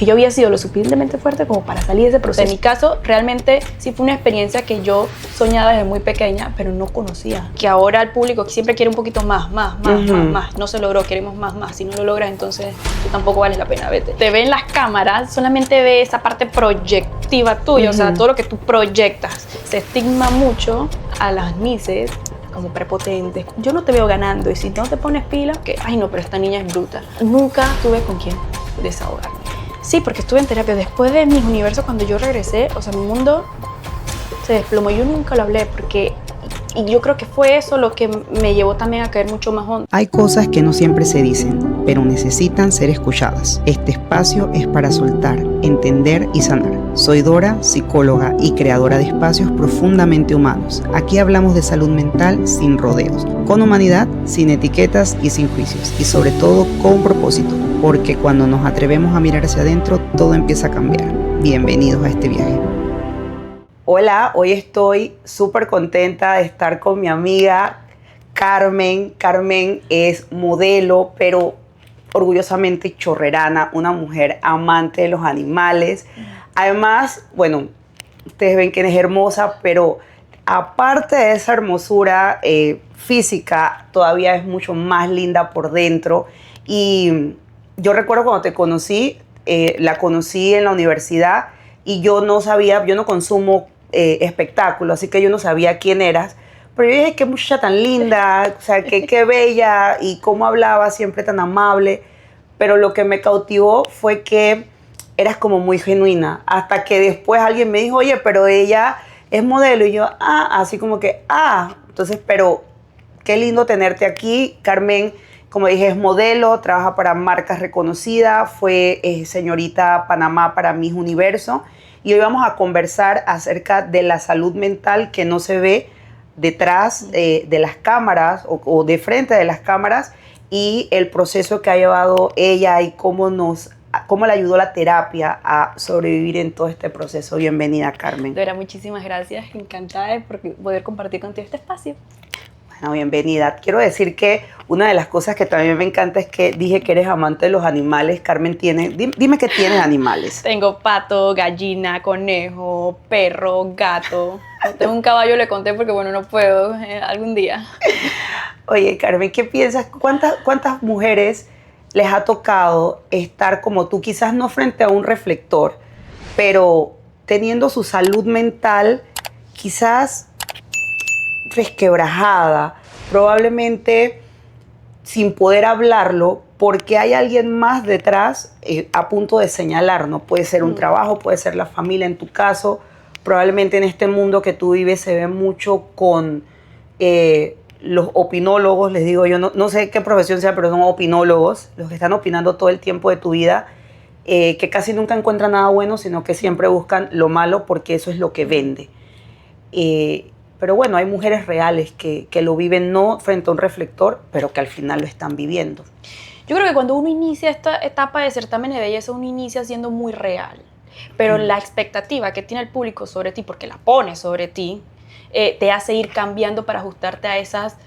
que yo había sido lo suficientemente fuerte como para salir de ese proceso. En mi caso, realmente sí fue una experiencia que yo soñaba desde muy pequeña, pero no conocía. Que ahora el público siempre quiere un poquito más. No se logró, queremos más. Si no lo logras, entonces tú tampoco vales la pena, vete. Te ven las cámaras, solamente ve esa parte proyectiva tuya, o sea, todo lo que tú proyectas. Se estigma mucho a las misses como prepotentes. Yo no te veo ganando y si no te pones pila, que, ay no, pero esta niña es bruta. Nunca tuve con quién desahogarme. Sí, porque estuve en terapia. Después de mis universos, cuando yo regresé, o sea, mi mundo se desplomó. Yo nunca lo hablé porque... Y yo creo que fue eso lo que me llevó también a caer mucho más hondo. Hay cosas que no siempre se dicen, pero necesitan ser escuchadas. Este espacio es para soltar, entender y sanar. Soy Dora, psicóloga y creadora de espacios profundamente humanos. Aquí hablamos de salud mental sin rodeos, con humanidad, sin etiquetas y sin juicios. Y sobre todo con propósito, porque cuando nos atrevemos a mirar hacia adentro, todo empieza a cambiar. Bienvenidos a este viaje. Hola, hoy estoy súper contenta de estar con mi amiga Carmen. Carmen es modelo, pero orgullosamente chorrerana, una mujer amante de los animales. Además, bueno, ustedes ven que es hermosa, pero aparte de esa hermosura física, todavía es mucho más linda por dentro. Y yo recuerdo cuando te conocí, la conocí en la universidad y yo no sabía, yo no consumo espectáculo, así que yo no sabía quién eras, pero yo dije, qué muchacha tan linda, o sea, qué bella y cómo hablaba, siempre tan amable, pero lo que me cautivó fue que eras como muy genuina, hasta que después alguien me dijo, oye, pero ella es modelo, y yo, así como que, entonces, pero qué lindo tenerte aquí. Carmen, como dije, es modelo, trabaja para marcas reconocidas, fue señorita Panamá para Miss Universo. Y hoy vamos a conversar acerca de la salud mental que no se ve detrás de las cámaras o de frente de las cámaras y el proceso que ha llevado ella y cómo le ayudó la terapia a sobrevivir en todo este proceso. Bienvenida, Carmen. Dora, muchísimas gracias. Encantada de poder compartir contigo este espacio. Bueno, bienvenida. Quiero decir que una de las cosas que también me encanta es que dije que eres amante de los animales. Carmen, dime que tienes animales. Tengo pato, gallina, conejo, perro, gato. Tengo un caballo, le conté porque, bueno, no puedo algún día. Oye, Carmen, ¿qué piensas? ¿Cuántas mujeres les ha tocado estar como tú, quizás no frente a un reflector, pero teniendo su salud mental quizás resquebrajada, probablemente sin poder hablarlo, porque hay alguien más detrás a punto de señalar, ¿no? Puede ser un trabajo, puede ser la familia. En tu caso, probablemente en este mundo que tú vives se ve mucho con los opinólogos, les digo yo, no sé qué profesión sea, pero son opinólogos, los que están opinando todo el tiempo de tu vida, que casi nunca encuentran nada bueno, sino que siempre buscan lo malo porque eso es lo que vende. Pero bueno, hay mujeres reales que lo viven no frente a un reflector, pero que al final lo están viviendo. Yo creo que cuando uno inicia esta etapa de certamen de belleza, uno inicia siendo muy real. Pero la expectativa que tiene el público sobre ti, porque la pone sobre ti, te hace ir cambiando para ajustarte a esas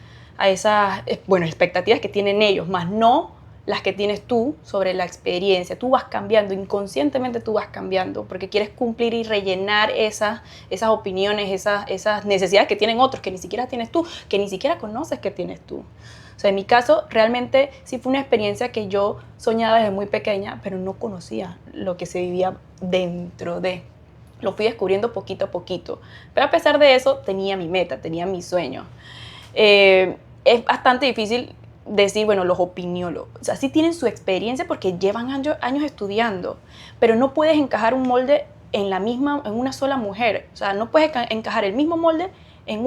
expectativas que tienen ellos, más no las que tienes tú sobre la experiencia. Tú vas cambiando, inconscientemente tú vas cambiando, porque quieres cumplir y rellenar esas opiniones, esas necesidades que tienen otros, que ni siquiera tienes tú, que ni siquiera conoces que tienes tú. O sea, en mi caso, realmente sí fue una experiencia que yo soñaba desde muy pequeña, pero no conocía lo que se vivía dentro de. Lo fui descubriendo poquito a poquito. Pero a pesar de eso, tenía mi meta, tenía mi sueño. Es bastante difícil decir, bueno, los opiniólogos, o sea, sí tienen su experiencia porque llevan años estudiando, pero no puedes encajar un molde en una sola mujer. O sea, no puedes encajar el mismo molde en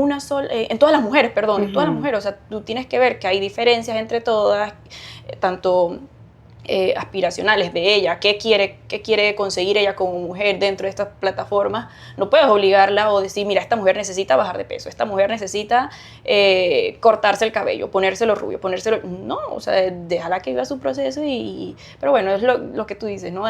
todas las mujeres, perdón, en todas las mujeres. O sea, tú tienes que ver que hay diferencias entre todas, tanto aspiracionales de ella, qué quiere conseguir ella como mujer dentro de estas plataformas. No puedes obligarla o decir, mira, esta mujer necesita bajar de peso, esta mujer necesita cortarse el cabello, ponérselo rubio, No, o sea, déjala que viva su proceso pero bueno, es lo que tú dices, ¿no?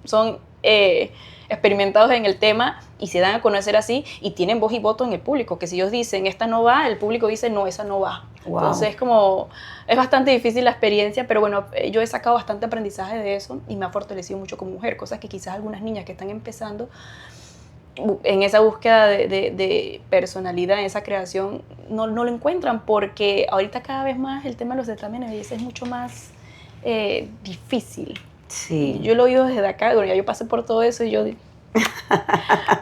son experimentados en el tema y se dan a conocer así y tienen voz y voto en el público, que si ellos dicen esta no va, el público dice no, esa no va. Wow. Entonces es bastante difícil la experiencia, pero bueno, yo he sacado bastante aprendizaje de eso y me ha fortalecido mucho como mujer, cosas que quizás algunas niñas que están empezando en esa búsqueda de personalidad, en esa creación, no lo encuentran, porque ahorita cada vez más el tema de los certámenes de belleza es mucho más difícil. Sí. Yo lo oigo desde acá, bueno, ya yo pasé por todo eso y yo...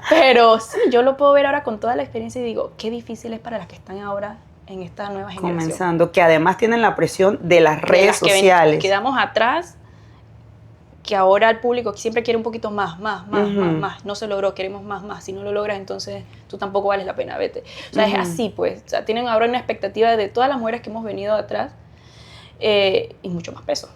Pero sí, yo lo puedo ver ahora con toda la experiencia y digo, qué difícil es para las que están ahora en esta nueva generación. Comenzando, que además tienen la presión de las redes sociales. Quedamos atrás, que ahora el público siempre quiere un poquito más. No se logró, queremos más. Si no lo logras, entonces tú tampoco vales la pena, vete. O sea, es así, pues. O sea, tienen ahora una expectativa de todas las mujeres que hemos venido atrás y mucho más peso.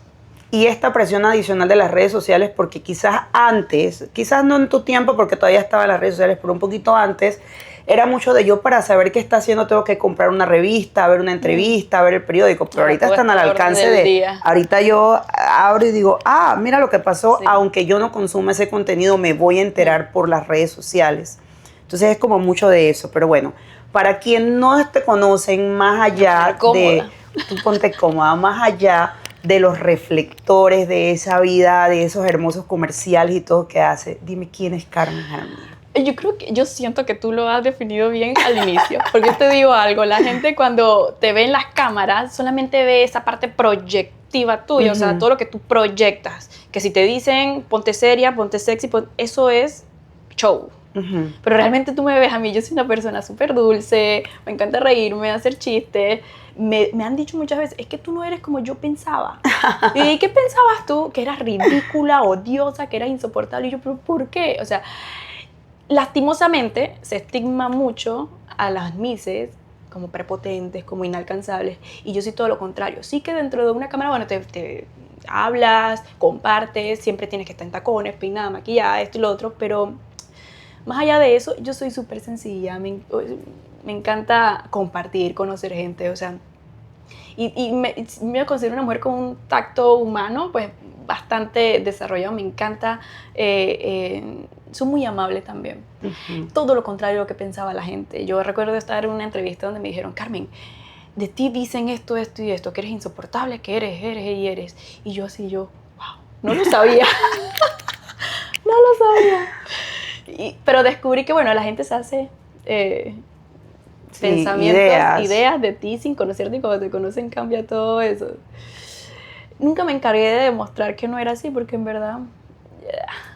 Y esta presión adicional de las redes sociales, porque quizás antes, quizás no en tu tiempo, porque todavía estaban las redes sociales, pero un poquito antes, era mucho de yo para saber qué está haciendo tengo que comprar una revista, ver una entrevista, ver el periódico, pero ahorita están al alcance de... Día. Ahorita yo abro y digo, mira lo que pasó, sí. Aunque yo no consuma ese contenido, me voy a enterar por las redes sociales. Entonces es como mucho de eso, pero bueno, para quien no te conocen, más allá de... Tú ponte cómoda, más allá de los reflectores de esa vida, de esos hermosos comerciales y todo que hace, dime quién es Carmen Jaramillo. Yo siento que tú lo has definido bien al inicio, porque yo te digo algo, la gente cuando te ve en las cámaras solamente ve esa parte proyectiva tuya, o sea, todo lo que tú proyectas, que si te dicen ponte seria, ponte sexy, eso es show. Pero realmente tú me ves a mí, yo soy una persona súper dulce, me encanta reírme, hacer chistes. Me han dicho muchas veces, es que tú no eres como yo pensaba. ¿Y qué pensabas tú? Que eras ridícula, odiosa, que eras insoportable. Y yo, ¿pero por qué? O sea, lastimosamente se estigma mucho a las mises como prepotentes, como inalcanzables. Y yo soy todo lo contrario. Sí que dentro de una cámara, bueno, te hablas, compartes, siempre tienes que estar en tacones, peinada, maquillada, esto y lo otro, pero más allá de eso, yo soy súper sencilla. Me encanta compartir, conocer gente, o sea, y me considero una mujer con un tacto humano, pues, bastante desarrollado, me encanta, soy muy amable también. Todo lo contrario de lo que pensaba la gente. Yo recuerdo estar en una entrevista donde me dijeron, Carmen, de ti dicen esto y esto, que eres insoportable, que eres. Y yo así, wow, no lo sabía. No lo sabía. Pero descubrí que, bueno, la gente se hace pensamientos, ideas de ti sin conocerte, y cuando te conocen cambia todo eso. Nunca me encargué de demostrar que no era así, porque en verdad,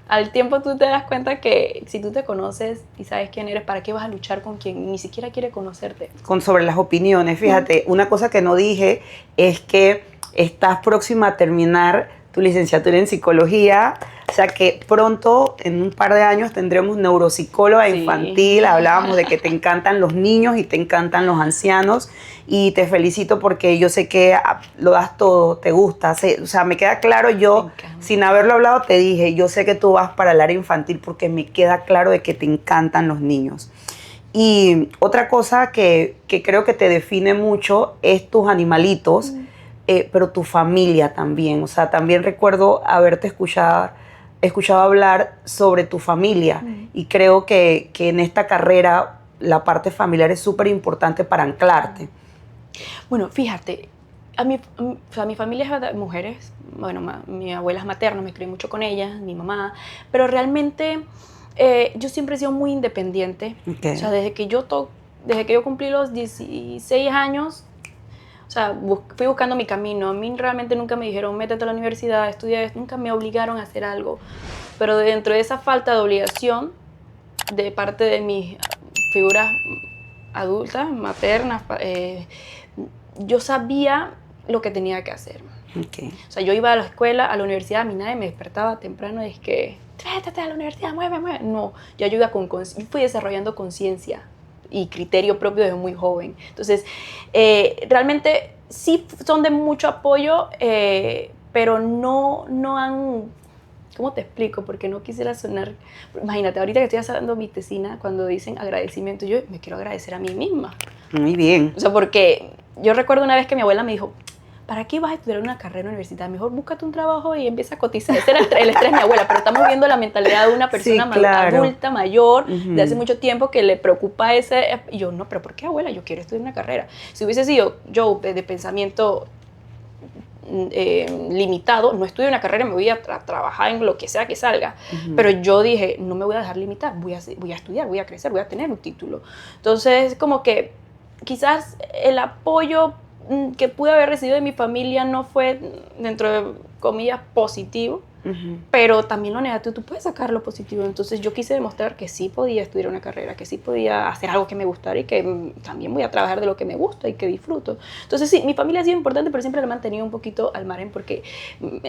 al tiempo tú te das cuenta que si tú te conoces y sabes quién eres, ¿para qué vas a luchar con quien ni siquiera quiere conocerte? Sobre las opiniones, fíjate, una cosa que no dije es que estás próxima a terminar tu licenciatura en psicología, o sea que pronto, en un par de años, tendremos neuropsicóloga infantil. Hablábamos de que te encantan los niños y te encantan los ancianos, y te felicito porque yo sé que lo das todo, te gusta, o sea, me queda claro, yo sin haberlo hablado te dije, yo sé que tú vas para el área infantil porque me queda claro de que te encantan los niños. Y otra cosa que creo que te define mucho es tus animalitos, pero tu familia también. O sea, también recuerdo haberte escuchado hablar sobre tu familia, y creo que en esta carrera la parte familiar es súper importante para anclarte. Bueno, fíjate, mi familia es de mujeres. Bueno, mi abuela es materna, me crié mucho con ella, mi mamá, pero realmente yo siempre he sido muy independiente. Okay. O sea, desde que yo cumplí los 16 años, o sea, fui buscando mi camino. A mí realmente nunca me dijeron, métete a la universidad, estudia esto, nunca me obligaron a hacer algo. Pero dentro de esa falta de obligación de parte de mis figuras adultas, maternas, yo sabía lo que tenía que hacer. Okay. O sea, yo iba a la escuela, a la universidad, a mí nadie me despertaba temprano y es que, tráete a la universidad, mueve. No, yo fui desarrollando conciencia y criterio propio desde muy joven. Entonces, realmente sí son de mucho apoyo, pero no han... ¿Cómo te explico? Porque no quisiera sonar... Imagínate, ahorita que estoy haciendo mi tesina, cuando dicen agradecimiento, yo me quiero agradecer a mí misma. Muy bien. O sea, porque yo recuerdo una vez que mi abuela me dijo, ¿para qué vas a estudiar una carrera universitaria? Mejor búscate un trabajo y empieza a cotizar. Ese era el estrés de mi abuela, pero estamos viendo la mentalidad de una persona Sí, claro. adulta, mayor, de hace mucho tiempo, que le preocupa ese... Y yo, no, pero ¿por qué, abuela? Yo quiero estudiar una carrera. Si hubiese sido yo de pensamiento limitado, no estudio una carrera, me voy a trabajar en lo que sea que salga, pero yo dije, no me voy a dejar limitar, voy a estudiar, voy a crecer, voy a tener un título. Entonces, como que quizás el apoyo que pude haber recibido de mi familia no fue, dentro de comillas, positivo, pero también lo negativo, tú puedes sacar lo positivo. Entonces yo quise demostrar que sí podía estudiar una carrera, que sí podía hacer algo que me gustara y que también voy a trabajar de lo que me gusta y que disfruto. Entonces sí, mi familia ha sido importante, pero siempre la he mantenido un poquito al margen porque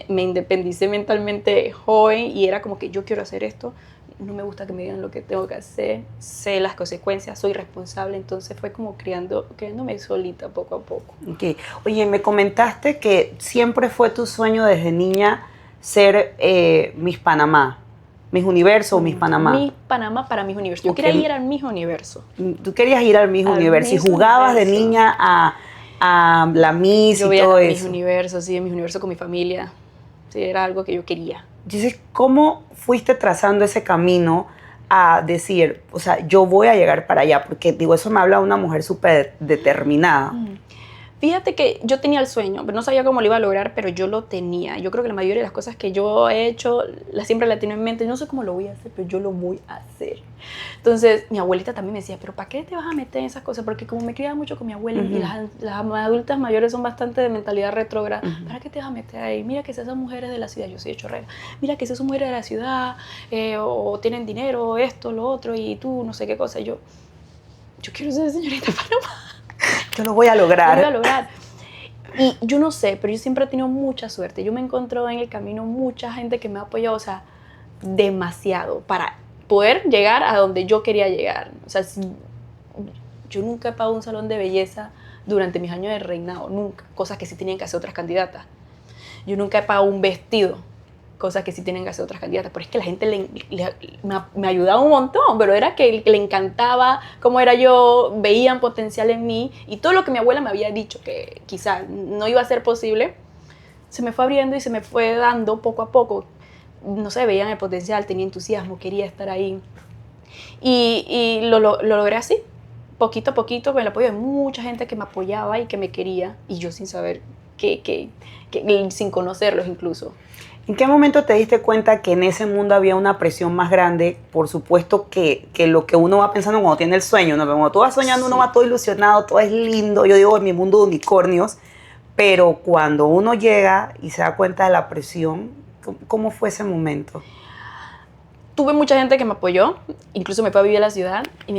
me independicé mentalmente joven y era como que yo quiero hacer esto, no me gusta que me digan lo que tengo que hacer, sé las consecuencias, soy responsable, entonces fue como criándome solita poco a poco. Okay. Oye, me comentaste que siempre fue tu sueño desde niña ser Miss Panamá, Miss Universo o Miss Panamá. Miss Panamá para Miss Universo. Yo quería ir al Miss Universo. Tú querías ir al Miss Universo y jugabas de niña a la Miss yo y todo eso. Miss Universo, sí, Miss Universo con mi familia. Sí, era algo que yo quería. Entonces, ¿cómo fuiste trazando ese camino a decir, o sea, yo voy a llegar para allá? Porque, digo, eso me habla de una mujer súper determinada. Fíjate que yo tenía el sueño, pero no sabía cómo lo iba a lograr, pero yo lo tenía. Yo creo que la mayoría de las cosas que yo he hecho, siempre la tengo en mente. No sé cómo lo voy a hacer, pero yo lo voy a hacer. Entonces, mi abuelita también me decía, pero ¿para qué te vas a meter en esas cosas? Porque como me criaba mucho con mi abuela y las adultas mayores son bastante de mentalidad retrógrada, ¿para qué te vas a meter ahí? Mira que esas son mujeres de la ciudad, yo soy de Chorrera. Mira que esas son mujeres de la ciudad, o tienen dinero, esto, lo otro, y tú no sé qué cosa. Yo quiero ser señorita Panamá. Yo lo voy a lograr. Lo voy a lograr. Y yo no sé, pero yo siempre he tenido mucha suerte. Yo me encontré en el camino mucha gente que me ha apoyado, o sea, demasiado para poder llegar a donde yo quería llegar. O sea, yo nunca he pagado un salón de belleza durante mis años de reinado, nunca. Cosas que sí tenían que hacer otras candidatas. Yo nunca he pagado un vestido, cosas que sí tienen que hacer otras candidatas, pero es que la gente me ayudaba un montón, pero era que le encantaba cómo era yo, veían potencial en mí, y todo lo que mi abuela me había dicho que quizá no iba a ser posible, se me fue abriendo y se me fue dando poco a poco. No sé, veían el potencial, tenía entusiasmo, quería estar ahí, y lo logré así, poquito a poquito, con el apoyo de mucha gente que me apoyaba y que me quería, y yo sin saber sin conocerlos incluso. ¿En qué momento te diste cuenta que en ese mundo había una presión más grande? Por supuesto que lo que uno va pensando cuando tiene el sueño, ¿no? Cuando tú vas soñando, sí, uno va todo ilusionado, todo es lindo. Yo digo, en mi mundo de unicornios. Pero cuando uno llega y se da cuenta de la presión, ¿cómo fue ese momento? Tuve mucha gente que me apoyó, incluso me fue a vivir a la ciudad y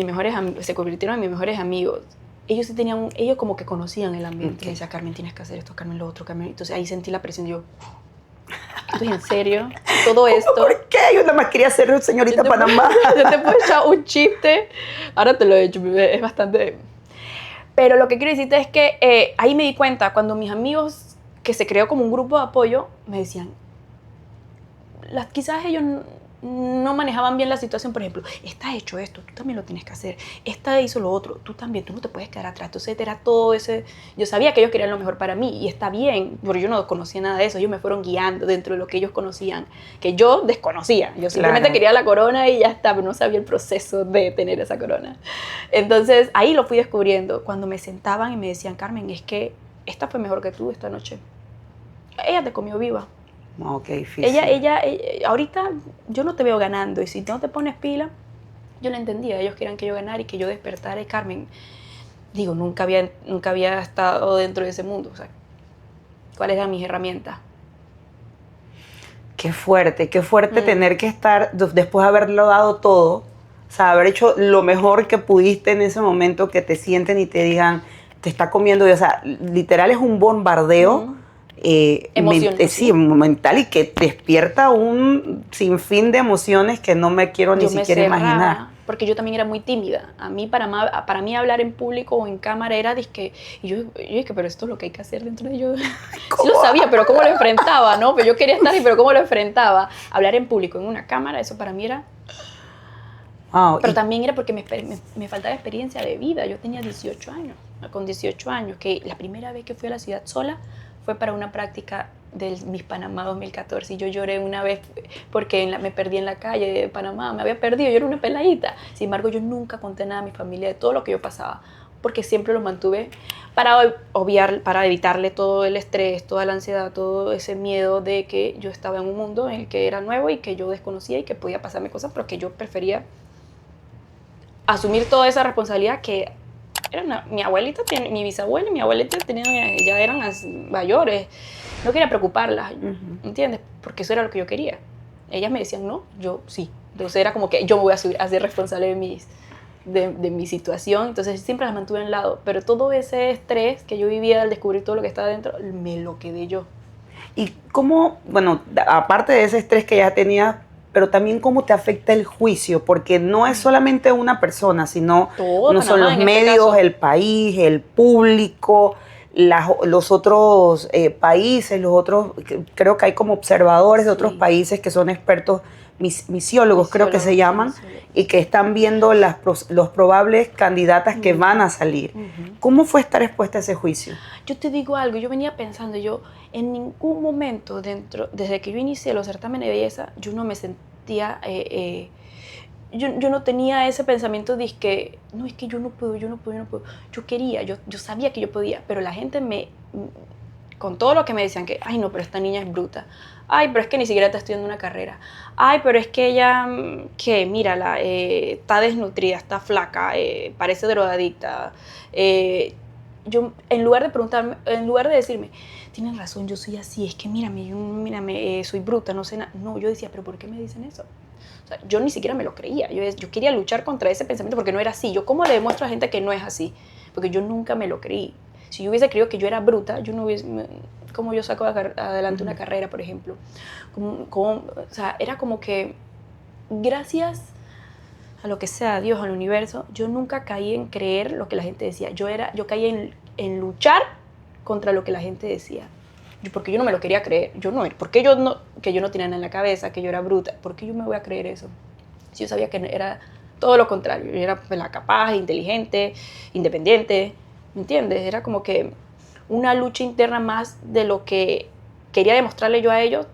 se convirtieron en mis mejores amigos. Ellos sí tenían, ellos como que conocían el ambiente. Okay. Me decía, Carmen, tienes que hacer esto, Carmen, lo otro, Carmen. Entonces ahí sentí la presión y yo... ¿Estoy en serio? Todo esto. ¿Por qué? Yo nada más quería ser señorita Panamá. Yo te puedo echar un chiste. Ahora te lo he hecho, es bastante... Pero lo que quiero decirte es que ahí me di cuenta, cuando mis amigos, que se creó como un grupo de apoyo, me decían, quizás ellos no manejaban bien la situación. Por ejemplo, está hecho esto, tú también lo tienes que hacer. Esta hizo lo otro, tú también, tú no te puedes quedar atrás. Entonces era todo ese... Yo sabía que ellos querían lo mejor para mí y está bien, pero yo no conocía nada de eso. Ellos me fueron guiando dentro de lo que ellos conocían, que yo desconocía. Yo simplemente quería la corona y ya está, pero no sabía el proceso de tener esa corona. Entonces ahí lo fui descubriendo. Cuando me sentaban y me decían, Carmen, es que esta fue mejor que tú esta noche. Ella te comió viva. Oh, qué difícil. Ella, ahorita yo no te veo ganando y si no te pones pila, yo lo entendía, ellos querían que yo ganara y que yo despertara. Y Carmen, digo, nunca había estado dentro de ese mundo. O sea, ¿cuáles eran mis herramientas? Qué fuerte tener que estar, después de haberlo dado todo, o sea, haber hecho lo mejor que pudiste en ese momento, que te sienten y te digan, te está comiendo, o sea, literal es un bombardeo. Emociones. Sí, mental, y que despierta un sinfín de emociones que no me quiero ni siquiera imaginar. Porque yo también era muy tímida. Para mí hablar en público o en cámara era disque... Y yo dije, pero esto es lo que hay que hacer dentro de ellos. Sí lo sabía, pero ¿cómo lo enfrentaba? ¿No? Pero yo quería estar ahí, pero ¿cómo lo enfrentaba? Hablar en público, en una cámara, eso para mí era... Wow. Pero también era porque me faltaba experiencia de vida. Yo tenía 18 años. Con 18 años, que la primera vez que fui a la ciudad sola fue para una práctica del Miss Panamá 2014 y yo lloré una vez porque me perdí en la calle de Panamá, me había perdido, yo era una peladita. Sin embargo, yo nunca conté nada a mi familia de todo lo que yo pasaba, porque siempre lo mantuve para obviar, para evitarle todo el estrés, toda la ansiedad, todo ese miedo de que yo estaba en un mundo en el que era nuevo y que yo desconocía y que podía pasarme cosas, pero que yo prefería asumir toda esa responsabilidad que era mi abuelita, mi bisabuela y mi abuelita ya eran mayores. No quería preocuparlas, ¿entiendes? Porque eso era lo que yo quería. Ellas me decían no, yo sí. Entonces era como que yo me voy a ser responsable de mi situación. Entonces siempre las mantuve a un lado. Pero todo ese estrés que yo vivía al descubrir todo lo que estaba dentro, me lo quedé yo. ¿Y cómo, bueno, aparte de ese estrés que ya tenías, pero también cómo te afecta el juicio? Porque no es solamente una persona, sino todo no son Panamá, los en este medios, caso. el país, el público, los otros países, los otros, creo que hay como observadores de otros países que son expertos, misiólogos creo que se llaman, y que están viendo los probables candidatas que van a salir. ¿Cómo fue estar expuesta a ese juicio? Yo te digo algo, yo venía pensando, yo en ningún momento desde que yo inicié los certámenes de belleza, yo no me sentía, yo no tenía ese pensamiento de que, no, es que yo no puedo. Yo quería, yo sabía que yo podía, pero la gente con todo lo que me decían que, ay no, pero esta niña es bruta, ay, pero es que ni siquiera está estudiando una carrera, ay, pero es que ella, que mírala, está desnutrida, está flaca, parece drogadicta, yo, en lugar de preguntarme, en lugar de decirme, tienes razón, yo soy así, es que mírame, soy bruta, no sé nada. No, yo decía, pero ¿por qué me dicen eso? O sea, yo ni siquiera me lo creía. Yo quería luchar contra ese pensamiento porque no era así. Yo, ¿cómo le demuestro a la gente que no es así? Porque yo nunca me lo creí. Si yo hubiese creído que yo era bruta, yo no hubiese... ¿Cómo yo saco adelante una carrera, por ejemplo? O sea, era como que gracias a lo que sea, a Dios, al universo, yo nunca caí en creer lo que la gente decía. Yo caí en luchar contra lo que la gente decía. Porque yo no me lo quería creer. ¿Por qué que yo no tenía nada en la cabeza, que yo era bruta? ¿Por qué yo me voy a creer eso? Si yo sabía que era todo lo contrario. Yo era capaz, inteligente, independiente, ¿me entiendes? Era como que una lucha interna más de lo que quería demostrarle yo a ellos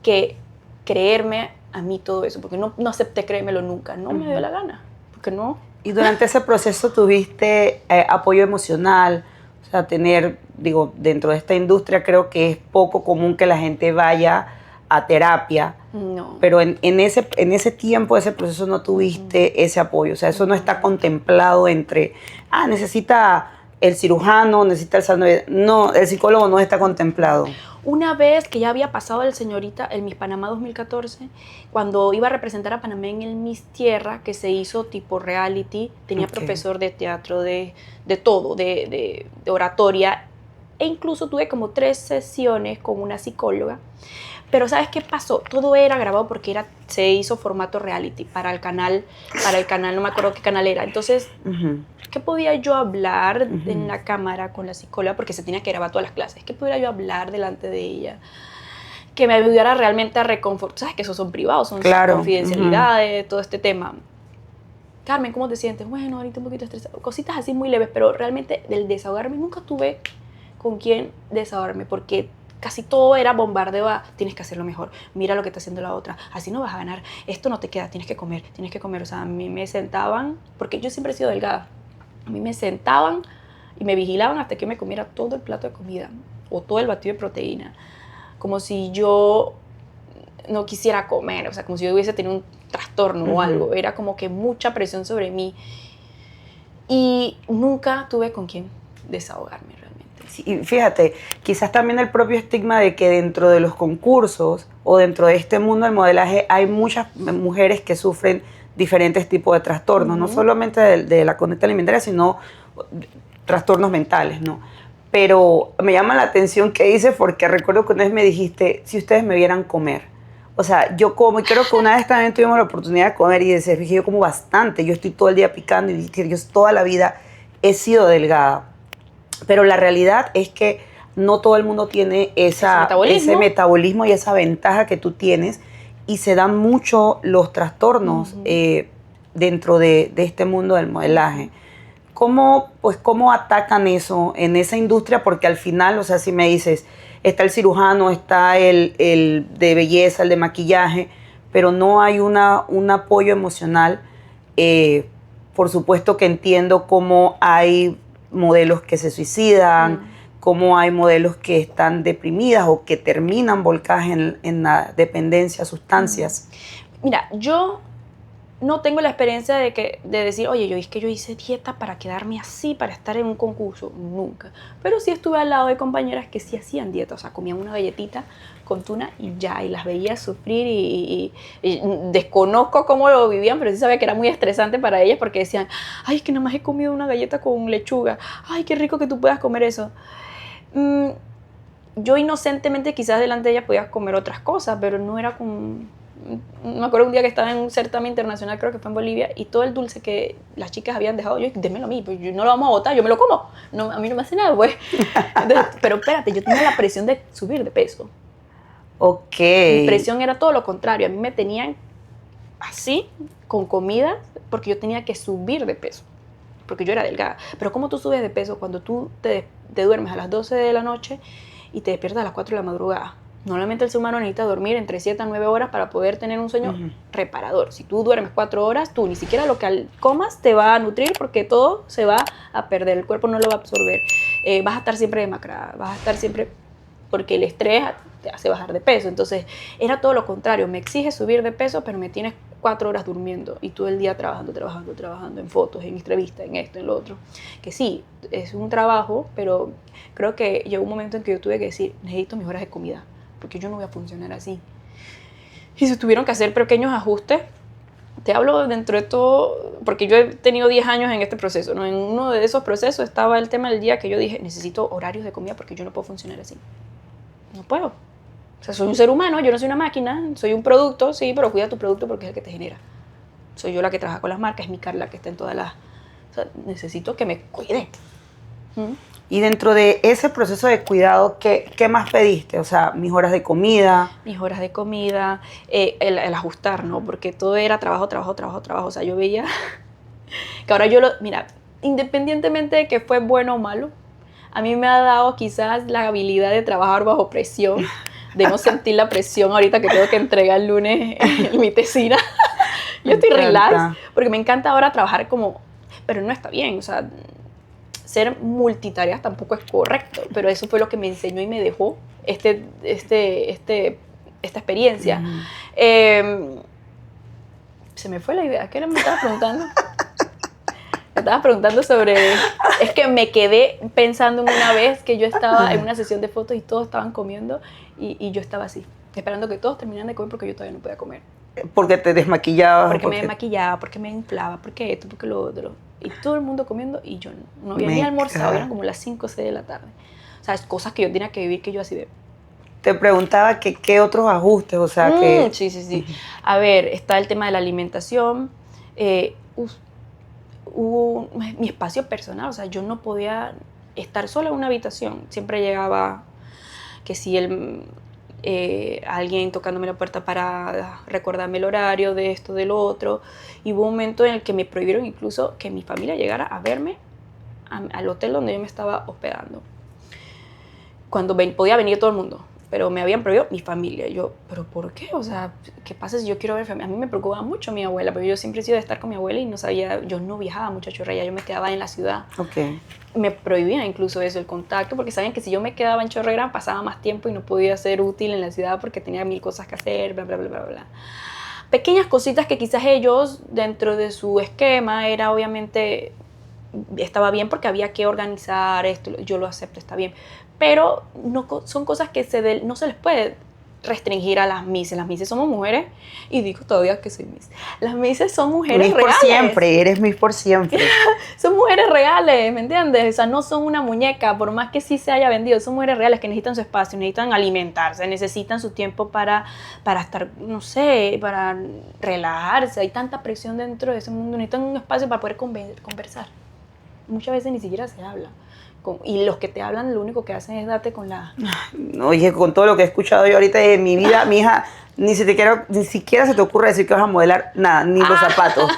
que creerme a mí todo eso, porque no acepté creérmelo nunca, no me dio la gana, porque no. Y durante ese proceso tuviste apoyo emocional, o sea, dentro de esta industria creo que es poco común que la gente vaya a terapia, No. pero en ese tiempo, ese proceso no tuviste ese apoyo, o sea, eso no está contemplado entre, necesita el cirujano, necesita el psicólogo no está contemplado. Una vez que ya había pasado el Miss Panamá 2014, cuando iba a representar a Panamá en el Miss Tierra, que se hizo tipo reality, tenía profesor de teatro, de todo, de oratoria, e incluso tuve como 3 sesiones con una psicóloga. Pero ¿sabes qué pasó? Todo era grabado porque se hizo formato reality para el canal, no me acuerdo qué canal era. Entonces, ¿qué podía yo hablar en la cámara con la psicóloga? Porque se tenía que grabar todas las clases. ¿Qué podía yo hablar delante de ella? Que me ayudara realmente a reconfortar. ¿Sabes que esos son privados? Son confidencialidades, todo este tema. Carmen, ¿cómo te sientes? Bueno, ahorita un poquito estresada. Cositas así muy leves, pero realmente del desahogarme nunca tuve con quién desahogarme porque casi todo era bombardeo a tienes que hacerlo mejor, mira lo que está haciendo la otra, así no vas a ganar, esto no te queda, tienes que comer, o sea, a mí me sentaban, porque yo siempre he sido delgada, a mí me sentaban y me vigilaban hasta que me comiera todo el plato de comida o todo el batido de proteína, como si yo no quisiera comer, o sea, como si yo hubiese tenido un trastorno o algo, era como que mucha presión sobre mí y nunca tuve con quién desahogarme realmente. Sí, y fíjate, quizás también el propio estigma de que dentro de los concursos o dentro de este mundo del modelaje hay muchas mujeres que sufren diferentes tipos de trastornos, no solamente de la conducta alimentaria, sino trastornos mentales, ¿no? Pero me llama la atención que dices, porque recuerdo que una vez me dijiste, si ustedes me vieran comer. O sea, yo como, y creo que una vez también tuvimos la oportunidad de comer y de decir, yo como bastante, yo estoy todo el día picando y yo toda la vida he sido delgada. Pero la realidad es que no todo el mundo tiene ese metabolismo y esa ventaja que tú tienes y se dan mucho los trastornos dentro de este mundo del modelaje. ¿Cómo atacan eso en esa industria? Porque al final, o sea, si me dices, está el cirujano, está el de belleza, el de maquillaje, pero no hay un apoyo emocional. Por supuesto que entiendo cómo hay modelos que se suicidan, cómo hay modelos que están deprimidas o que terminan volcadas en la dependencia a sustancias. Mira, yo no tengo la experiencia de decir, oye, es que yo hice dieta para quedarme así, para estar en un concurso. Nunca. Pero sí estuve al lado de compañeras que sí hacían dieta, o sea, comían una galletita con tuna y ya, y las veía sufrir y desconozco cómo lo vivían, pero sí sabía que era muy estresante para ellas porque decían, ay, es que nada más he comido una galleta con lechuga, ay, qué rico que tú puedas comer eso. Yo inocentemente quizás delante de ellas podía comer otras cosas, pero no era como... Me acuerdo un día que estaba en un certamen internacional, creo que fue en Bolivia, y todo el dulce que las chicas habían dejado, yo, démelo a mí, pues yo no lo vamos a botar, yo me lo como, no, a mí no me hace nada, pues. Entonces, pero espérate, yo tenía la presión de subir de peso. Ok. Mi presión era todo lo contrario, a mí me tenían así, con comida, porque yo tenía que subir de peso, porque yo era delgada. Pero ¿cómo tú subes de peso cuando tú te duermes a las 12 de la noche y te despiertas a las 4 de la madrugada? Normalmente el ser humano necesita dormir entre 7 a 9 horas para poder tener un sueño reparador. Si tú duermes 4 horas, tú ni siquiera lo que comas te va a nutrir porque todo se va a perder, el cuerpo no lo va a absorber. Vas a estar siempre demacrada, vas a estar siempre... porque el estrés te hace bajar de peso. Entonces, era todo lo contrario. Me exige subir de peso, pero me tienes 4 horas durmiendo y todo el día trabajando en fotos, en entrevistas, en esto, en lo otro. Que sí, es un trabajo, pero creo que llegó un momento en que yo tuve que decir, necesito mis horas de comida, porque yo no voy a funcionar así. Y se tuvieron que hacer pequeños ajustes. Te hablo dentro de todo, porque yo he tenido 10 años en este proceso, ¿no? En uno de esos procesos estaba el tema del día que yo dije, necesito horarios de comida porque yo no puedo funcionar así. No puedo. O sea, soy un ser humano, yo no soy una máquina, soy un producto, sí, pero cuida tu producto porque es el que te genera. Soy yo la que trabaja con las marcas, es mi Carla que está en todas las... O sea, necesito que me cuide. Y dentro de ese proceso de cuidado, ¿qué más pediste? O sea, mis horas de comida. Mis horas de comida, el ajustar, ¿no? Porque todo era trabajo. O sea, yo veía que ahora mira, independientemente de que fue bueno o malo, a mí me ha dado quizás la habilidad de trabajar bajo presión, de no sentir la presión ahorita que tengo que entregar el lunes mi tesina. Yo estoy relax, porque me encanta ahora trabajar pero no está bien, o sea, ser multitareas tampoco es correcto, pero eso fue lo que me enseñó y me dejó esta experiencia. Se me fue la idea, ¿qué era me estabas preguntando? Me estabas preguntando sobre... Es que me quedé pensando en una vez que yo estaba en una sesión de fotos y todos estaban comiendo y yo estaba así, esperando que todos terminaran de comer porque yo todavía no podía comer. Porque te desmaquillabas. Porque me desmaquillaba, porque me inflaba, porque esto, porque lo otro. Y todo el mundo comiendo y yo no había ni almorzado, eran como las 5 o 6 de la tarde. O sea, cosas que yo tenía que vivir que yo así de... Te preguntaba que qué otros ajustes, o sea, que... Sí. A ver, está el tema de la alimentación, hubo mi espacio personal, o sea, yo no podía estar sola en una habitación. Siempre llegaba que si alguien tocándome la puerta para recordarme el horario de esto, de lo otro. Y hubo un momento en el que me prohibieron incluso que mi familia llegara a verme al hotel donde yo me estaba hospedando. Cuando podía venir todo el mundo, pero me habían prohibido mi familia. Yo, ¿pero por qué? O sea, ¿qué pasa si yo quiero ver familia? A mí me preocupaba mucho mi abuela, porque yo siempre he sido de estar con mi abuela y no sabía, yo no viajaba mucho a Chorrera, yo me quedaba en la ciudad. Okay. Me prohibían incluso eso, el contacto, porque sabían que si yo me quedaba en Chorrera pasaba más tiempo y no podía ser útil en la ciudad porque tenía 1000 cosas que hacer, bla, bla, bla, bla, bla. Pequeñas cositas que quizás ellos, dentro de su esquema, era obviamente, estaba bien porque había que organizar esto, yo lo acepto, está bien. Pero no, son cosas que no se les puede restringir a las Misses. Las Misses somos mujeres, y digo todavía que soy Miss. Las Misses son mujeres Miss reales. Por siempre, eres Miss por siempre. Son mujeres reales, ¿me entiendes? O sea, no son una muñeca, por más que sí se haya vendido. Son mujeres reales que necesitan su espacio, necesitan alimentarse, necesitan su tiempo para estar, no sé, para relajarse. Hay tanta presión dentro de ese mundo. Necesitan un espacio para poder conversar. Muchas veces ni siquiera se habla. Y los que te hablan lo único que hacen es darte con la... Oye, con todo lo que he escuchado yo ahorita en mi vida, mi hija, ni siquiera se te ocurre decir que vas a modelar nada, ni los zapatos.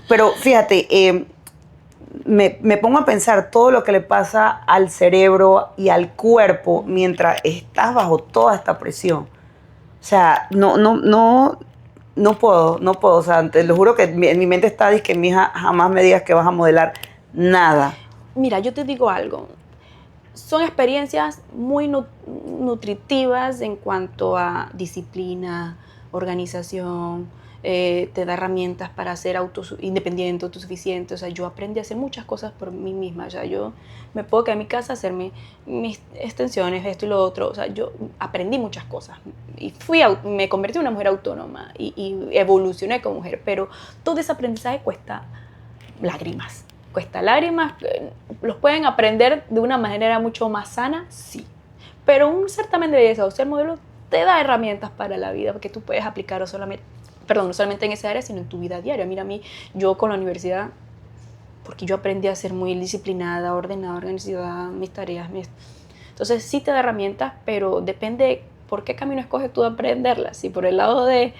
Pero fíjate, me pongo a pensar todo lo que le pasa al cerebro y al cuerpo mientras estás bajo toda esta presión. O sea, no puedo. O sea, te lo juro que en mi mente está, dice que mi hija jamás me digas que vas a modelar nada. Mira, yo te digo algo. Son experiencias muy nutritivas en cuanto a disciplina, organización, te da herramientas para ser independiente, autosuficiente. O sea, yo aprendí a hacer muchas cosas por mí misma. O sea, yo me puedo quedar en mi casa a hacerme mis extensiones, esto y lo otro. O sea, yo aprendí muchas cosas y me convertí en una mujer autónoma y evolucioné como mujer. Pero todo ese aprendizaje cuesta lágrimas. Los pueden aprender de una manera mucho más sana, sí. Pero un certamen de belleza o ser modelo te da herramientas para la vida que tú puedes aplicar no solamente en esa área, sino en tu vida diaria. Mira, yo con la universidad, porque yo aprendí a ser muy disciplinada, ordenada, organizada, mis tareas. Entonces sí te da herramientas, pero depende por qué camino escoges tú de aprenderlas. Si por el lado de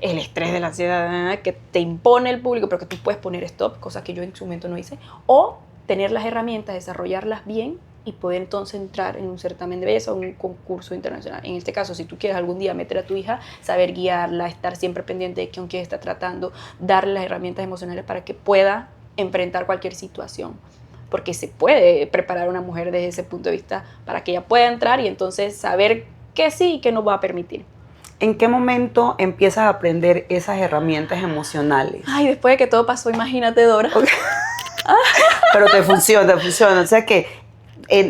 el estrés de la ansiedad que te impone el público, pero que tú puedes poner stop, cosa que yo en su momento no hice, o tener las herramientas, desarrollarlas bien y poder entonces entrar en un certamen de belleza o un concurso internacional. En este caso, si tú quieres algún día meter a tu hija, saber guiarla, estar siempre pendiente de con quién está tratando, darle las herramientas emocionales para que pueda enfrentar cualquier situación. Porque se puede preparar a una mujer desde ese punto de vista para que ella pueda entrar y entonces saber qué sí y qué no va a permitir. ¿En qué momento empiezas a aprender esas herramientas emocionales? Ay, después de que todo pasó, imagínate, Dora. Okay. Pero te funciona. O sea que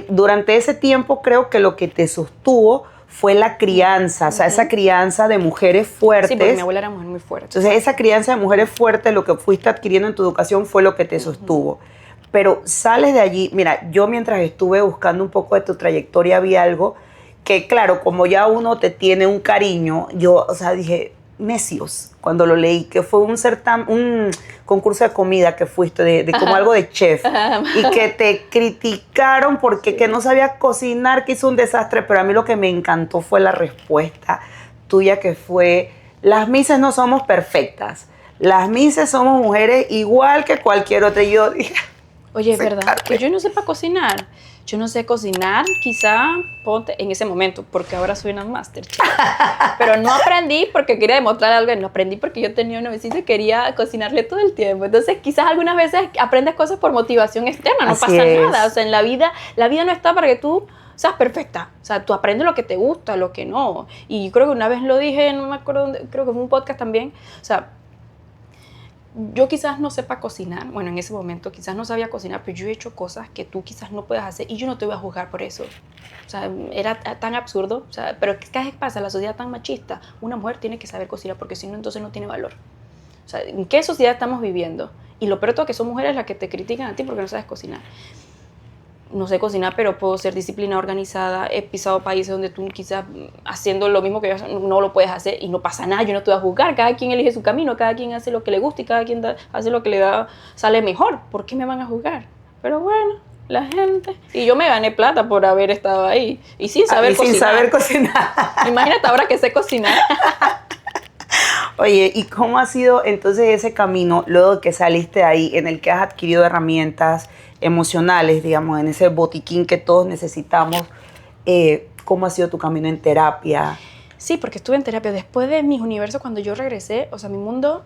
durante ese tiempo creo que lo que te sostuvo fue la crianza, o sea, esa crianza de mujeres fuertes. Sí, porque mi abuela era mujer muy fuerte. Entonces, esa crianza de mujeres fuertes, lo que fuiste adquiriendo en tu educación fue lo que te sostuvo. Pero sales de allí, mira, yo mientras estuve buscando un poco de tu trayectoria vi algo que, claro, como ya uno te tiene un cariño, yo, o sea, dije, necios, cuando lo leí, que fue un concurso de comida que fuiste, de como algo de chef, y que te criticaron porque que no sabías cocinar, que hizo un desastre, pero a mí lo que me encantó fue la respuesta tuya, que fue, las misses no somos perfectas, las misses somos mujeres igual que cualquier otra. Y yo dije, oye, es verdad, que yo no sepa cocinar. Yo no sé cocinar, quizá en ese momento, porque ahora soy una master chef. Pero no aprendí porque quería demostrar algo, no aprendí porque yo tenía una vecina y quería cocinarle todo el tiempo. Entonces, quizás algunas veces aprendes cosas por motivación externa, no pasa nada. O sea, en la vida no está para que tú seas perfecta. O sea, tú aprendes lo que te gusta, lo que no. Y yo creo que una vez lo dije, no me acuerdo dónde, creo que fue un podcast también. O sea, yo quizás no sepa cocinar, bueno, en ese momento quizás no sabía cocinar, pero yo he hecho cosas que tú quizás no puedas hacer y yo no te voy a juzgar por eso. O sea, era tan absurdo, o sea, pero ¿qué pasa? La sociedad tan machista, una mujer tiene que saber cocinar porque si no, entonces no tiene valor. O sea, ¿en qué sociedad estamos viviendo? Y lo peor es que son mujeres las que te critican a ti porque no sabes cocinar. No sé cocinar, pero puedo ser disciplinada, organizada. He pisado países donde tú quizás haciendo lo mismo que yo no lo puedes hacer y no pasa nada, yo no te voy a juzgar. Cada quien elige su camino, cada quien hace lo que le gusta y cada quien hace lo que sale mejor. ¿Por qué me van a juzgar? Pero bueno, la gente. Y yo me gané plata por haber estado ahí y sin saber cocinar. Sin saber cocinar. Imagínate ahora que sé cocinar. Oye, ¿y cómo ha sido entonces ese camino luego de que saliste ahí en el que has adquirido herramientas emocionales, digamos, en ese botiquín que todos necesitamos? ¿Cómo ha sido tu camino en terapia? Sí, porque estuve en terapia. Después de mis universos, cuando yo regresé, o sea, mi mundo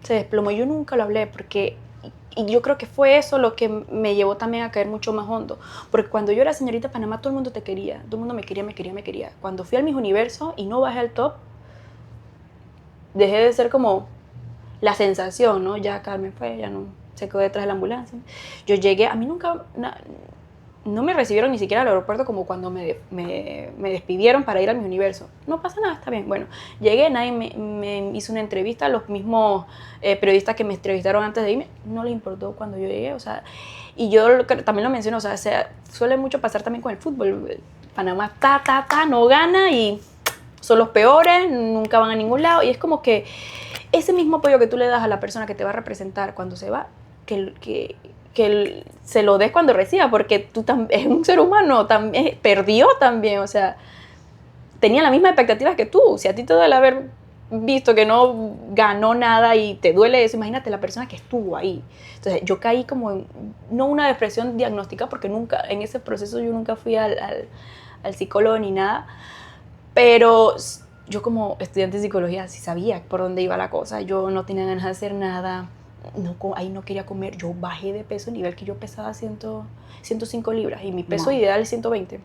se desplomó. Yo nunca lo hablé y yo creo que fue eso lo que me llevó también a caer mucho más hondo. Porque cuando yo era señorita Panamá, todo el mundo te quería. Todo el mundo me quería. Cuando fui al mis universos y no bajé al top, dejé de ser como la sensación, ¿no? Ya Carmen fue, ya no se quedó detrás de la ambulancia. Yo llegué, a mí nunca, no me recibieron ni siquiera al aeropuerto como cuando me despidieron para ir a mis universos. No pasa nada, está bien. Bueno, llegué, nadie me hizo una entrevista, los mismos periodistas que me entrevistaron antes de irme, no les importó cuando yo llegué, o sea, y yo también lo menciono, o sea, suele mucho pasar también con el fútbol. Panamá no gana y son los peores, nunca van a ningún lado, y es como que ese mismo apoyo que tú le das a la persona que te va a representar cuando se va, que se lo des cuando reciba, porque tú es un ser humano, perdió también, o sea, tenía la misma expectativa que tú. Si a ti te duele haber visto que no ganó nada y te duele eso, imagínate la persona que estuvo ahí. Entonces yo caí como en, no una depresión diagnóstica, porque nunca, en ese proceso yo nunca fui al psicólogo ni nada, pero yo como estudiante de psicología sí sabía por dónde iba la cosa, yo no tenía ganas de hacer nada, no, ahí no quería comer, yo bajé de peso a nivel que yo pesaba 105 libras y mi peso ideal es 120.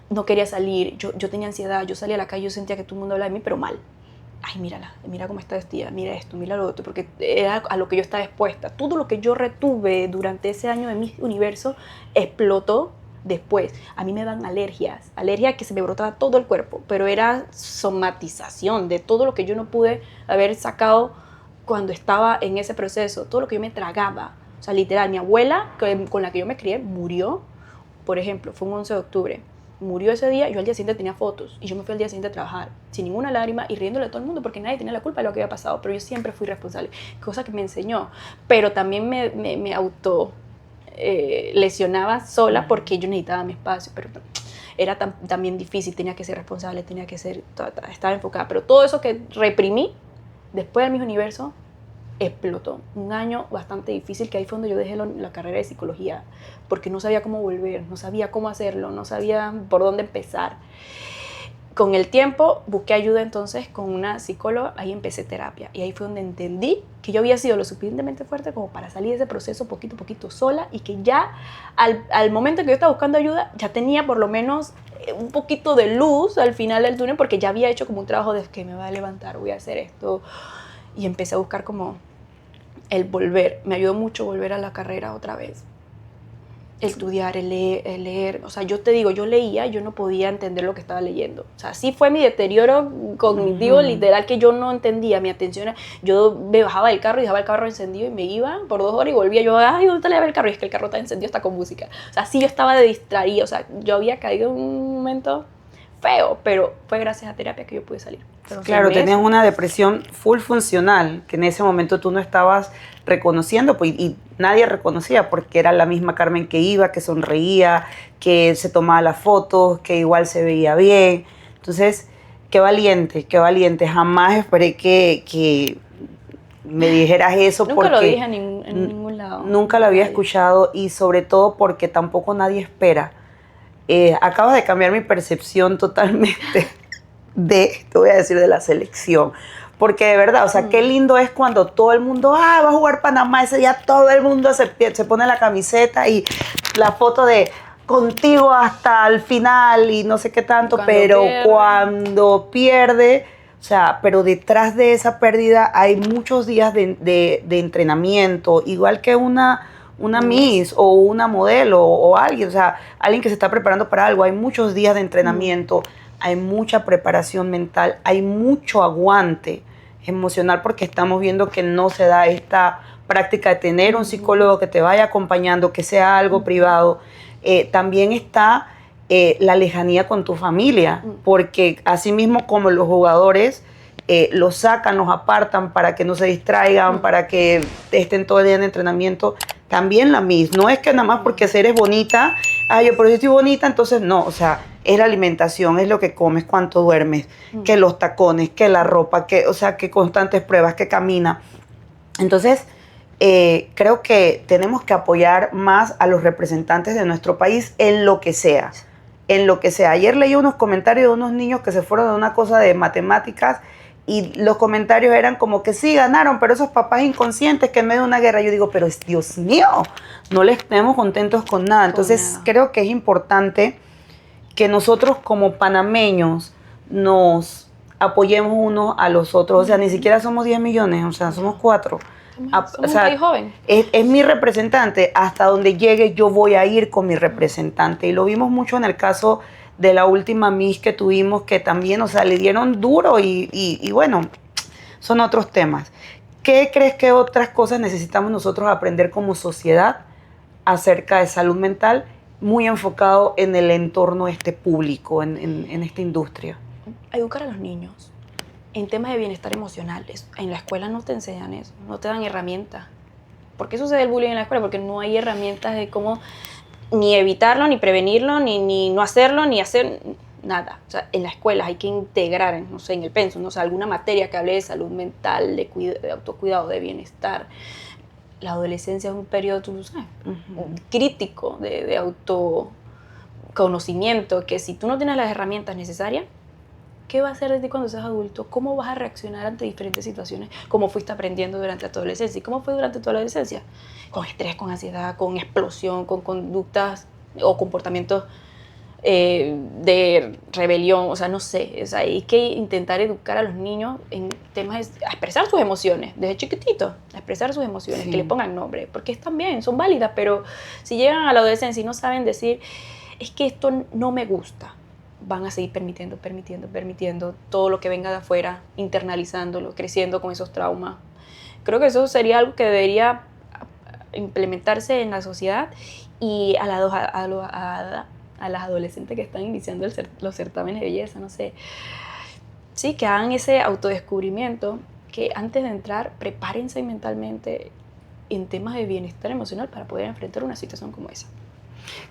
No quería salir, yo tenía ansiedad, yo salía a la calle, yo sentía que todo el mundo hablaba de mí, pero mal. Ay, mírala, mira cómo está vestida, mira esto, mira lo otro, porque era a lo que yo estaba expuesta. Todo lo que yo retuve durante ese año de mi universo explotó después. A mí me dan alergias que se me brotaba todo el cuerpo, pero era somatización de todo lo que yo no pude haber sacado cuando estaba en ese proceso, todo lo que yo me tragaba. O sea, literal, mi abuela, con la que yo me crié, murió, por ejemplo, fue un 11 de octubre. Murió ese día, yo al día siguiente tenía fotos y yo me fui al día siguiente a trabajar sin ninguna lágrima y riéndole a todo el mundo porque nadie tenía la culpa de lo que había pasado, pero yo siempre fui responsable, cosa que me enseñó, pero también me auto lesionaba sola porque yo necesitaba mi espacio, pero era también difícil, tenía que ser responsable, tenía que ser, estaba enfocada, pero todo eso que reprimí después de mi universo explotó. Un año bastante difícil, que ahí fue donde yo dejé la carrera de psicología, porque no sabía cómo volver, no sabía cómo hacerlo, no sabía por dónde empezar. Con el tiempo busqué ayuda entonces con una psicóloga, ahí empecé terapia y ahí fue donde entendí que yo había sido lo suficientemente fuerte como para salir de ese proceso poquito a poquito sola y que ya al momento en que yo estaba buscando ayuda ya tenía por lo menos un poquito de luz al final del túnel porque ya había hecho como un trabajo de que me voy a levantar, voy a hacer esto y empecé a buscar como el volver. Me ayudó mucho volver a la carrera otra vez. Estudiar, el leer. O sea, yo te digo, yo leía, yo no podía entender lo que estaba leyendo. O sea, sí fue mi deterioro cognitivo literal que yo no entendía. Mi atención, yo me bajaba del carro y dejaba el carro encendido y me iba por 2 horas y volvía. Yo, ay, ¿dónde está la llave del carro? Y es que el carro está encendido, está con música. O sea, sí yo estaba distraída. O sea, yo había caído en un momento feo, pero fue gracias a terapia que yo pude salir. Pero claro, tenías una depresión full funcional, que en ese momento tú no estabas reconociendo, pues, y nadie reconocía, porque era la misma Carmen que iba, que sonreía, que se tomaba las fotos, que igual se veía bien. Entonces, qué valiente, jamás esperé que me dijeras eso. Nunca porque lo dije en ningún lado. Nunca lo había escuchado y sobre todo porque tampoco nadie espera. Acabas de cambiar mi percepción totalmente te voy a decir, de la selección. Porque de verdad, o sea, qué lindo es cuando todo el mundo, va a jugar Panamá, ese día todo el mundo se pone la camiseta y la foto de contigo hasta el final y no sé qué tanto, cuando pierde, o sea, pero detrás de esa pérdida hay muchos días de entrenamiento, igual que una Miss o una modelo o alguien, o sea, alguien que se está preparando para algo, hay muchos días de entrenamiento, hay mucha preparación mental, hay mucho aguante emocional porque estamos viendo que no se da esta práctica de tener un psicólogo que te vaya acompañando, que sea algo privado. También está la lejanía con tu familia, porque así mismo como los jugadores los sacan, los apartan para que no se distraigan, para que estén todo el día en entrenamiento, también la Miss. No es que nada más porque eres bonita, ay, yo por eso estoy bonita, entonces no, o sea, es la alimentación, es lo que comes, cuánto duermes, que los tacones, que la ropa, que, o sea, que constantes pruebas, que camina. Entonces, creo que tenemos que apoyar más a los representantes de nuestro país en lo que sea. En lo que sea. Ayer leí unos comentarios de unos niños que se fueron de una cosa de matemáticas y los comentarios eran como que sí, ganaron, pero esos papás inconscientes que en medio de una guerra, yo digo, pero Dios mío, no les estemos contentos con nada. Entonces, creo que es importante que nosotros como panameños nos apoyemos unos a los otros. O sea, ni siquiera somos 10 millones, o sea, somos 4. Somos un país joven. Es mi representante. Hasta donde llegue yo voy a ir con mi representante. Y lo vimos mucho en el caso de la última Miss que tuvimos, que también, o sea, le dieron duro y bueno, son otros temas. ¿Qué crees que otras cosas necesitamos nosotros aprender como sociedad acerca de salud mental, muy enfocado en el entorno público, en esta industria? Educar a los niños en temas de bienestar emocional. En la escuela no te enseñan eso, no te dan herramientas. ¿Por qué sucede el bullying en la escuela? Porque no hay herramientas de cómo ni evitarlo, ni prevenirlo, ni no hacerlo, ni hacer nada. O sea, en las escuelas hay que integrar, no sé, en el pensum, no sé, alguna materia que hable de salud mental, de autocuidado, de bienestar. La adolescencia es un periodo, tú sabes, crítico de autoconocimiento, que si tú no tienes las herramientas necesarias, ¿qué va a hacer de ti cuando seas adulto? ¿Cómo vas a reaccionar ante diferentes situaciones? ¿Cómo fuiste aprendiendo durante tu adolescencia? ¿Y cómo fue durante tu adolescencia? Con estrés, con ansiedad, con explosión, con conductas o comportamientos de rebelión, o sea, no sé, o sea, hay que intentar educar a los niños en temas a expresar sus emociones, desde chiquititos, a expresar sus emociones, que les pongan nombre, porque están bien, son válidas, pero si llegan a la adolescencia y no saben decir, es que esto no me gusta, van a seguir permitiendo todo lo que venga de afuera, internalizándolo, creciendo con esos traumas. Creo que eso sería algo que debería implementarse en la sociedad y a las adolescentes que están iniciando los certámenes de belleza, no sé, sí, que hagan ese autodescubrimiento, que antes de entrar prepárense mentalmente en temas de bienestar emocional para poder enfrentar una situación como esa.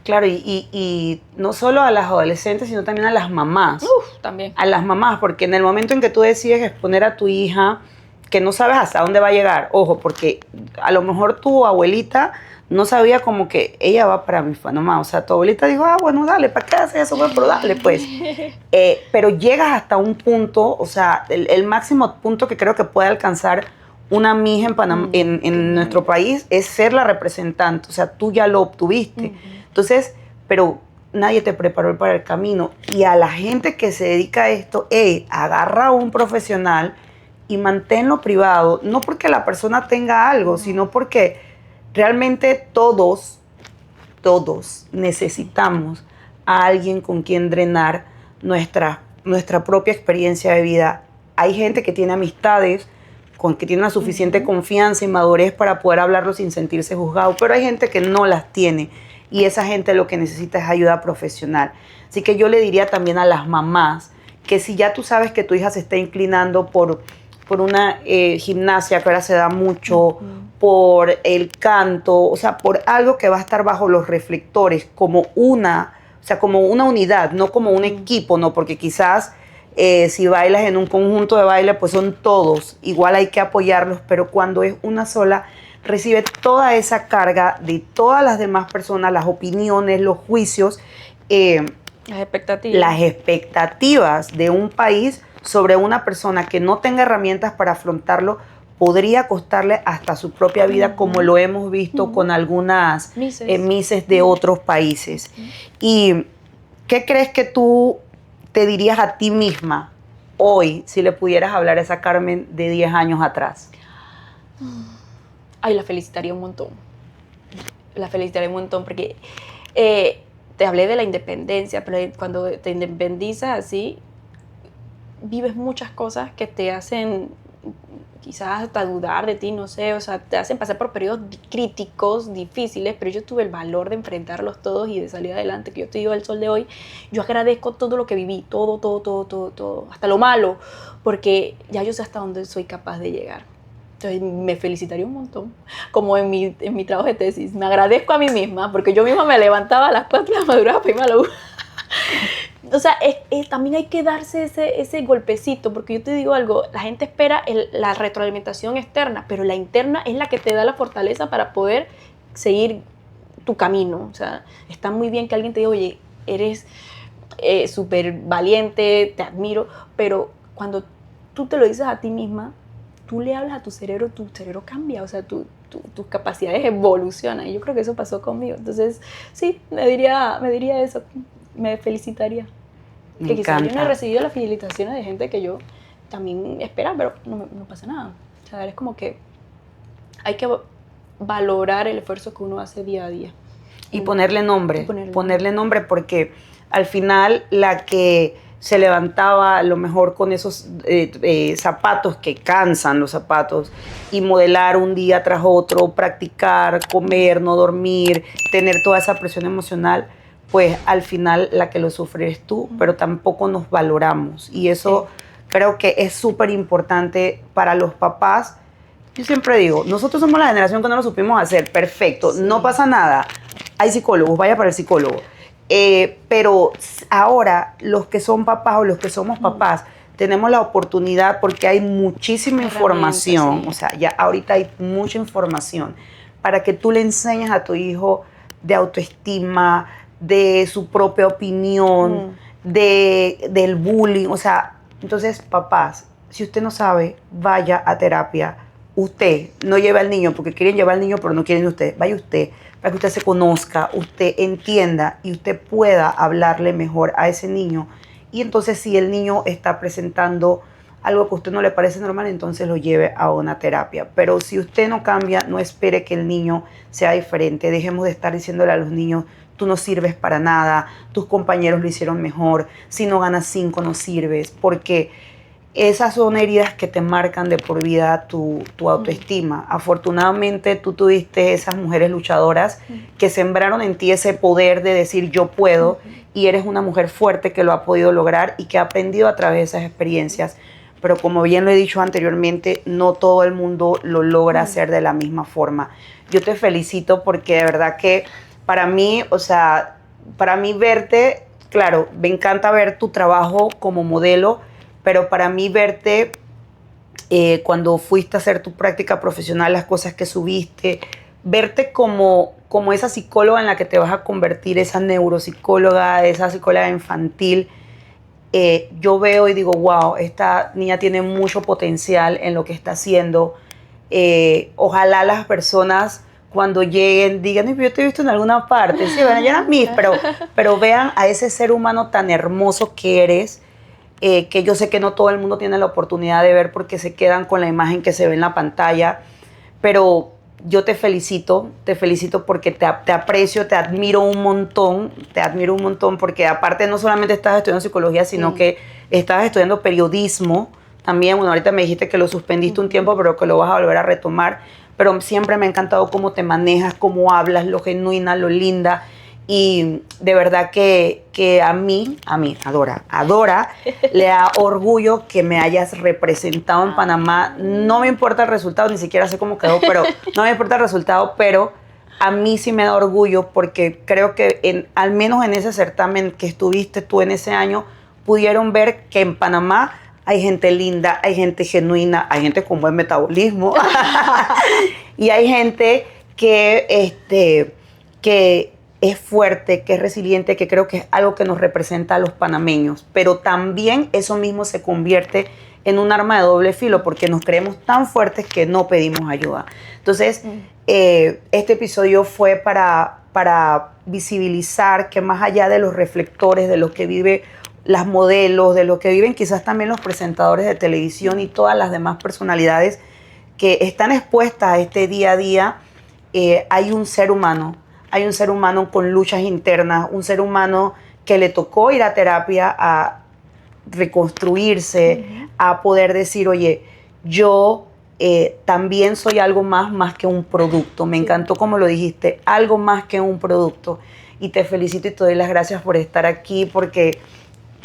Claro, y no solo a las adolescentes, sino también a las mamás. También. A las mamás, porque en el momento en que tú decides exponer a tu hija, que no sabes hasta dónde va a llegar, ojo, porque a lo mejor tu abuelita no sabía como que ella va para mi mamá, o sea, tu abuelita dijo, bueno, dale, ¿para qué haces eso? Bueno, pero dale, pues. Pero llegas hasta un punto, o sea, el máximo punto que creo que puede alcanzar una mija en Panamá, en nuestro país, es ser la representante, o sea, tú ya lo obtuviste. Entonces, pero nadie te preparó para el camino. Y a la gente que se dedica a esto, agarra a un profesional y manténlo privado, no porque la persona tenga algo, sino porque realmente todos necesitamos a alguien con quien drenar nuestra propia experiencia de vida. Hay gente que tiene amistades, que tiene una suficiente confianza y madurez para poder hablarlo sin sentirse juzgado, pero hay gente que no las tiene y esa gente lo que necesita es ayuda profesional. Así que yo le diría también a las mamás que si ya tú sabes que tu hija se está inclinando por una gimnasia que ahora se da mucho, por el canto, o sea, por algo que va a estar bajo los reflectores como una unidad, no como un equipo, no, porque quizás si bailas en un conjunto de baile, pues son todos, igual hay que apoyarlos, pero cuando es una sola, recibe toda esa carga de todas las demás personas, las opiniones, los juicios, las expectativas de un país sobre una persona que no tenga herramientas para afrontarlo, podría costarle hasta su propia vida, como lo hemos visto con algunas mises de otros países. ¿Y qué crees que tú te dirías a ti misma hoy si le pudieras hablar a esa Carmen de 10 años atrás? Ay, la felicitaría un montón. La felicitaría un montón porque te hablé de la independencia, pero cuando te independizas así, vives muchas cosas que te hacen quizás hasta dudar de ti, no sé, o sea, te hacen pasar por periodos críticos, difíciles, pero yo tuve el valor de enfrentarlos todos y de salir adelante, que yo te digo el sol de hoy. Yo agradezco todo lo que viví, todo, hasta lo malo, porque ya yo sé hasta dónde soy capaz de llegar. Entonces me felicitaría un montón, como en mi trabajo de tesis. Me agradezco a mí misma, porque yo misma me levantaba a las 4 de la madrugada para irme a la U. O sea, también hay que darse ese golpecito, porque yo te digo algo, la gente espera la retroalimentación externa, pero la interna es la que te da la fortaleza para poder seguir tu camino. O sea, está muy bien que alguien te diga, oye, eres súper valiente, te admiro, pero cuando tú te lo dices a ti misma, tú le hablas a tu cerebro cambia, o sea, tus capacidades evolucionan, y yo creo que eso pasó conmigo. Entonces, sí, me diría eso, me felicitaría. Que quizás yo no he recibido las felicitaciones de gente que yo también espera, pero no pasa nada. O sea, es como que hay que valorar el esfuerzo que uno hace día a día. Y ponerle nombre, porque al final la que se levantaba a lo mejor con esos zapatos que cansan los zapatos y modelar un día tras otro, practicar, comer, no dormir, tener toda esa presión emocional, pues al final la que lo sufre eres tú, pero tampoco nos valoramos. Y eso creo que es súper importante para los papás. Yo siempre digo, nosotros somos la generación que no lo supimos hacer, perfecto, no pasa nada. Hay psicólogos, vaya para el psicólogo. Pero ahora los que son papás o los que somos papás tenemos la oportunidad porque hay muchísima información, sí. o sea, ya ahorita hay mucha información para que tú le enseñes a tu hijo de autoestima, de su propia opinión, del bullying, o sea, entonces papás, si usted no sabe, vaya a terapia. Usted no lleve al niño porque quieren llevar al niño pero no quieren usted, vaya usted para que usted se conozca, usted entienda y usted pueda hablarle mejor a ese niño. Y entonces si el niño está presentando algo que a usted no le parece normal, entonces lo lleve a una terapia. Pero si usted no cambia, no espere que el niño sea diferente. Dejemos de estar diciéndole a los niños, tú no sirves para nada, tus compañeros lo hicieron mejor, si no ganas 5 no sirves, porque esas son heridas que te marcan de por vida tu autoestima. Afortunadamente tú tuviste esas mujeres luchadoras que sembraron en ti ese poder de decir yo puedo, y eres una mujer fuerte que lo ha podido lograr y que ha aprendido a través de esas experiencias. Pero como bien lo he dicho anteriormente, no todo el mundo lo logra hacer de la misma forma. Yo te felicito porque de verdad que para mí, o sea, para mí verte, claro, me encanta ver tu trabajo como modelo, pero para mí verte cuando fuiste a hacer tu práctica profesional, las cosas que subiste, verte como esa psicóloga en la que te vas a convertir, esa neuropsicóloga, esa psicóloga infantil, yo veo y digo, wow, esta niña tiene mucho potencial en lo que está haciendo. Ojalá las personas cuando lleguen digan, yo te he visto en alguna parte, sí, bueno, ya eras Miss, pero vean a ese ser humano tan hermoso que eres, que yo sé que no todo el mundo tiene la oportunidad de ver porque se quedan con la imagen que se ve en la pantalla, pero yo te felicito porque te aprecio, te admiro un montón porque aparte no solamente estás estudiando psicología, sino que estás estudiando periodismo también. Bueno, ahorita me dijiste que lo suspendiste un tiempo, pero que lo vas a volver a retomar, pero siempre me ha encantado cómo te manejas, cómo hablas, lo genuina, lo linda. Y de verdad que a mí, Adora, le da orgullo que me hayas representado en Panamá. No me importa el resultado, ni siquiera sé cómo quedó, pero no me importa el resultado, pero a mí sí me da orgullo porque creo que al menos en ese certamen que estuviste tú en ese año, pudieron ver que en Panamá hay gente linda, hay gente genuina, hay gente con buen metabolismo y hay gente que es fuerte, que es resiliente, que creo que es algo que nos representa a los panameños. Pero también eso mismo se convierte en un arma de doble filo porque nos creemos tan fuertes que no pedimos ayuda. Entonces, este episodio fue para visibilizar que más allá de los reflectores, de lo que viven las modelos, de lo que viven quizás también los presentadores de televisión y todas las demás personalidades que están expuestas a este día a día, hay un ser humano. Hay un ser humano con luchas internas, un ser humano que le tocó ir a terapia a reconstruirse, a poder decir, oye, yo también soy algo más que un producto. Me encantó como lo dijiste, algo más que un producto. Y te felicito y te doy las gracias por estar aquí porque,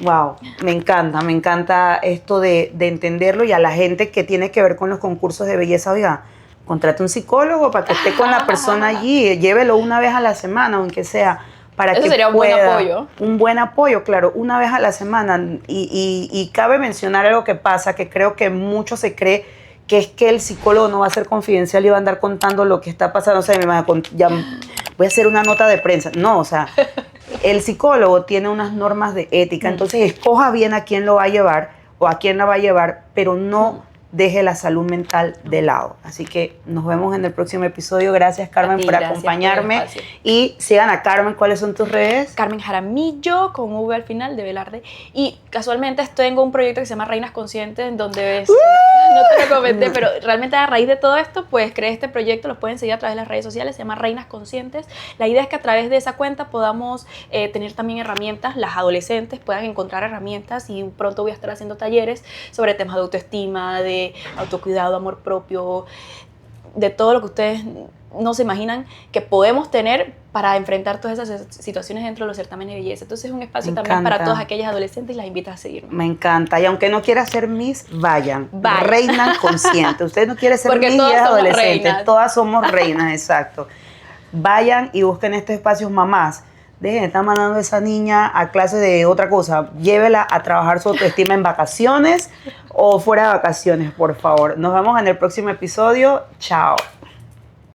wow, me encanta esto de entenderlo, y a la gente que tiene que ver con los concursos de belleza, oiga, contrate un psicólogo para que esté con la persona allí, llévelo una vez a la semana, aunque sea, para Eso que sería un buen apoyo. Un buen apoyo, claro, una vez a la semana. Y cabe mencionar algo que pasa, que creo que mucho se cree que es que el psicólogo no va a ser confidencial y va a andar contando lo que está pasando. O sea, ya voy a hacer una nota de prensa. No, o sea, el psicólogo tiene unas normas de ética, entonces escoja bien a quién lo va a llevar o a quién la va a llevar, pero no deje la salud mental de lado. Así que nos vemos en el próximo episodio. Gracias, Carmen, por acompañarme. Y sigan a Carmen. ¿Cuáles son tus redes? Carmen Jaramillo, con V al final, de Velarde. Y casualmente tengo un proyecto que se llama Reinas Conscientes, en donde ves, no te lo comenté, pero realmente a raíz de todo esto, pues creé este proyecto. Los pueden seguir a través de las redes sociales, se llama Reinas Conscientes. La idea es que a través de esa cuenta podamos tener también herramientas, las adolescentes puedan encontrar herramientas, y pronto voy a estar haciendo talleres sobre temas de autoestima, de autocuidado, amor propio, de todo lo que ustedes no se imaginan que podemos tener para enfrentar todas esas situaciones dentro de los certámenes de belleza. Entonces es un espacio también para todas aquellas adolescentes y las invito a seguirme. Me encanta. Y aunque no quiera ser Miss, vayan. Reina consciente. Usted no quiere ser porque Miss y es adolescente. Reinas. Todas somos reinas, exacto. Vayan y busquen estos espacios, mamás. dejen de estar mandando a esa niña a clases de otra cosa. Llévela a trabajar su autoestima en vacaciones o fuera de vacaciones, por favor. Nos vemos en el próximo episodio. Chao.